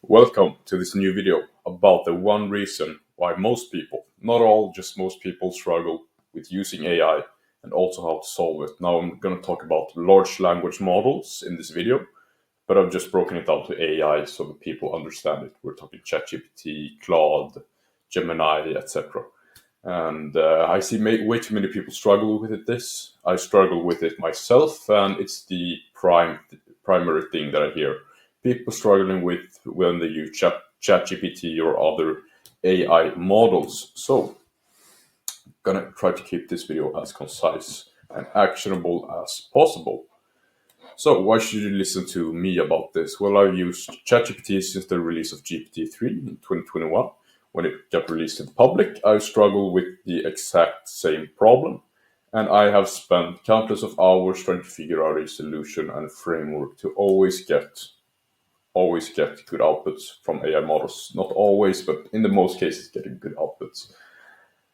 Welcome to this new video about the one reason why most people, not all, just most people struggle with using AI and also how to solve it. Now I'm going to talk about large language models in this video, but I've just broken it down to AI so that people understand it. We're talking ChatGPT, Claude, Gemini, etc. And I see way too many people struggle with this. I struggle with it myself, and it's the primary thing that I hear people struggling with when they use ChatGPT or other AI models. So, I'm gonna try to keep this video as concise and actionable as possible. So, why should you listen to me about this? Well, I've used ChatGPT since the release of GPT-3 in 2021. When it got released to the public, I struggled with the exact same problem, and I have spent countless of hours trying to figure out a solution and framework to always get good outputs from AI models. Not always, but in the most cases, getting good outputs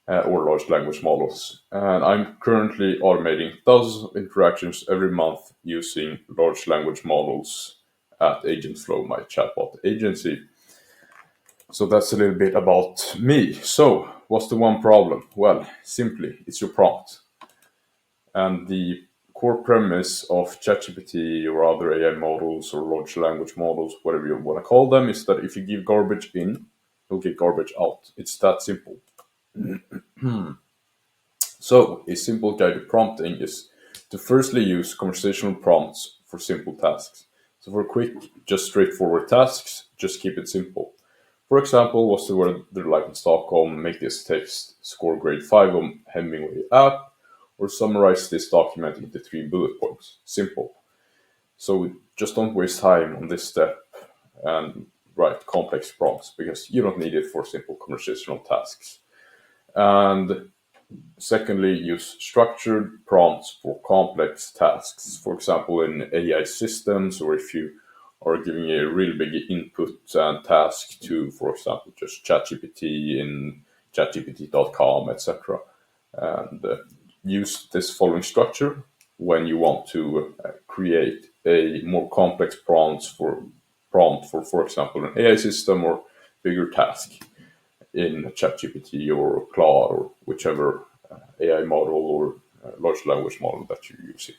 or large language models. And I'm currently automating thousands of interactions every month using large language models at AgentFlow, my chatbot agency. So that's a little bit about me. So what's the one problem? Well, simply, it's your prompt. And the core premise of ChatGPT or other AI models or large language models, whatever you want to call them, is that if you give garbage in, you'll get garbage out. It's that simple. So a simple guide to prompting is to firstly use conversational prompts for simple tasks. So for quick, just straightforward tasks, just keep it simple. For example, what's the weather like in Stockholm? Make this text score grade 5 on Hemingway app, or summarize this document into 3 bullet points. Simple. So just don't waste time on this step and write complex prompts because you don't need it for simple conversational tasks. And secondly, use structured prompts for complex tasks. For example, in AI systems, or if you are giving a really big input and task to, for example, just ChatGPT in chatgpt.com, etc. And use this following structure when you want to create a more complex prompt, for example, an AI system or bigger task in ChatGPT or Claude or whichever AI model or large language model that you're using.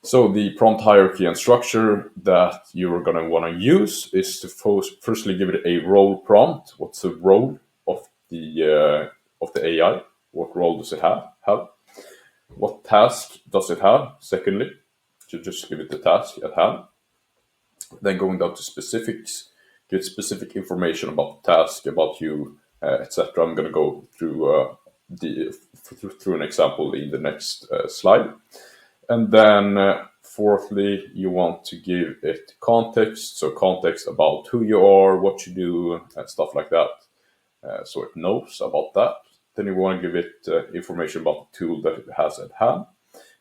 So the prompt hierarchy and structure that you're going to want to use is to firstly give it a role prompt. What's the role of the AI? What role does it have? What task does it have? Secondly, to just give it the task at hand. Then going down to specifics, get specific information about the task, about you, etc. I'm going to go through through an example in the next slide. And then fourthly, you want to give it context. So context about who you are, what you do, and stuff like that. So it knows about that. Then you want to give it information about the tool that it has at hand.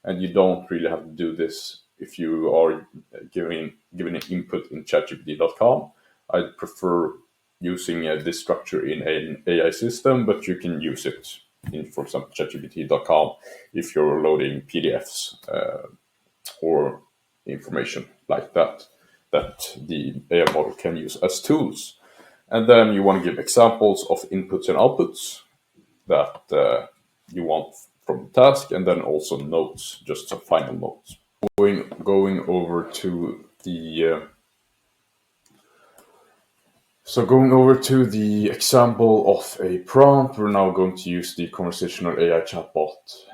And you don't really have to do this if you are giving an input in chatgpt.com. I'd prefer using this structure in an AI system, but you can use it in, for example, chatgpt.com if you're loading PDFs or information like that the AI model can use as tools. And then you want to give examples of inputs and outputs that you want from the task, and then also notes, just some final notes. Going over to the example of a prompt, we're now going to use the conversational AI chatbot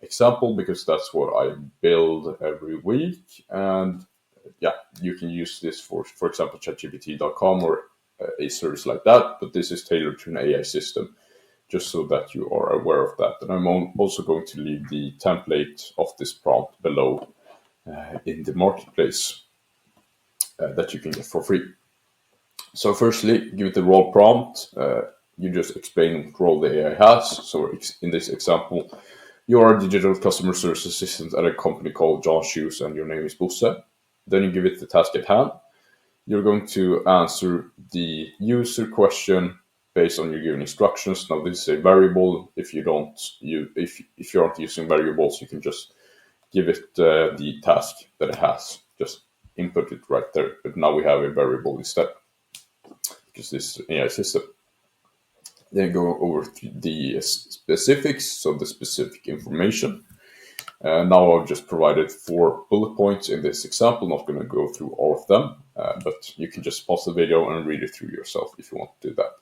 example because that's what I build every week. And yeah, you can use this for example, chatgpt.com or a service like that, but this is tailored to an AI system, just so that you are aware of that. And I'm also going to leave the template of this prompt below in the marketplace that you can get for free. So firstly, give it the role prompt. You just explain what role the AI has. So in this example, you are a digital customer service assistant at a company called John Shoes and your name is Bosse. Then you give it the task at hand. You're going to answer the user question based on your given instructions. Now this is a variable. If you aren't using variables, you can just give it the task that it has. Just input it right there. But now we have a variable instead. just this AI system. Then go over to the specifics, so the specific information. Now I've just provided 4 bullet points in this example. Not going to go through all of them, but you can just pause the video and read it through yourself if you want to do that.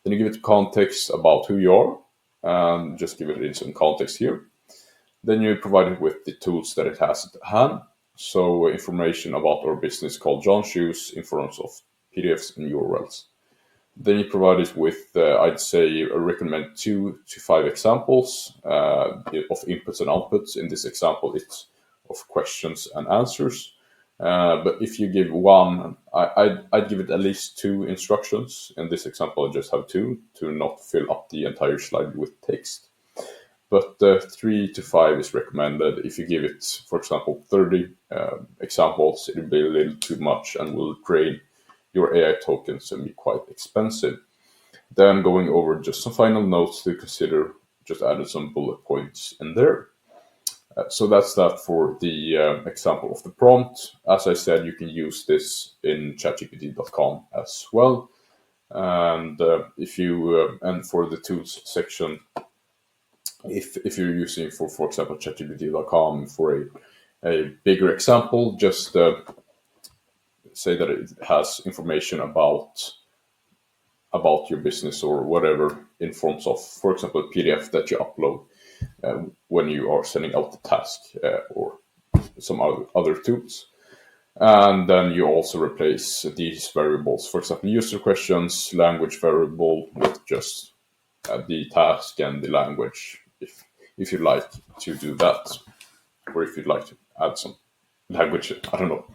Then you give it context about who you are, and just give it in some context here. Then you provide it with the tools that it has at hand. So information about our business called John Shoes in forms of PDFs and URLs. Then you provide it with, I'd say, I recommend 2 to 5 examples of inputs and outputs. In this example, it's of questions and answers. But if you give one, I'd give it at least 2 instructions. In this example, I just have 2 to not fill up the entire slide with text. But 3 to 5 is recommended. If you give it, for example, 30 examples, it'll be a little too much and will drain your AI tokens and be quite expensive. Then going over just some final notes to consider, just added some bullet points in there. So that's that for the example of the prompt. As I said, you can use this in chatgpt.com as well. And if you and for the tools section, if you're using for example chatgpt.com for a bigger example, just say that it has information about your business or whatever in forms of, for example, a PDF that you upload when you are sending out the task or some other tools. And then you also replace these variables, for example, user questions, language variable with just the task and the language, if you'd like to do that, or if you'd like to add some language, I don't know.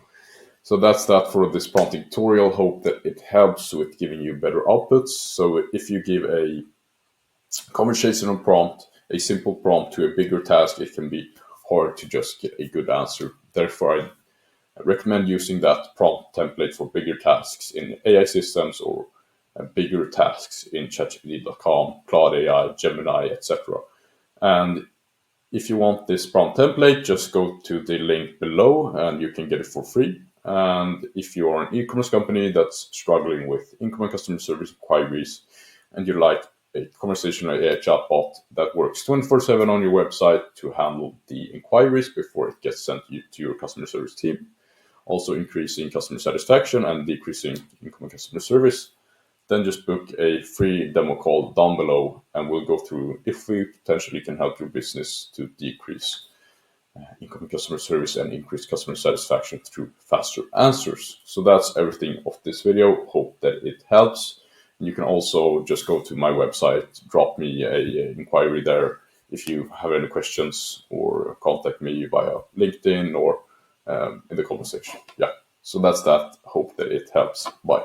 So that's that for this prompting tutorial. Hope that it helps with giving you better outputs. So if you give a conversational prompt, a simple prompt to a bigger task, it can be hard to just get a good answer. Therefore, I recommend using that prompt template for bigger tasks in AI systems or bigger tasks in chatgpt.com, Claude AI, Gemini, etc. And if you want this prompt template, just go to the link below and you can get it for free. And if you are an e-commerce company that's struggling with incoming customer service inquiries and you like a conversational AI chatbot that works 24/7 on your website to handle the inquiries before it gets sent to your customer service team, also increasing customer satisfaction and decreasing incoming customer service, then just book a free demo call down below and we'll go through if we potentially can help your business to decrease incoming customer service and increase customer satisfaction through faster answers. So that's everything of this video. Hope that it helps. You can also just go to my website, drop me an inquiry there if you have any questions, or contact me via LinkedIn or in the comment section. Yeah, so that's that. Hope that it helps. Bye.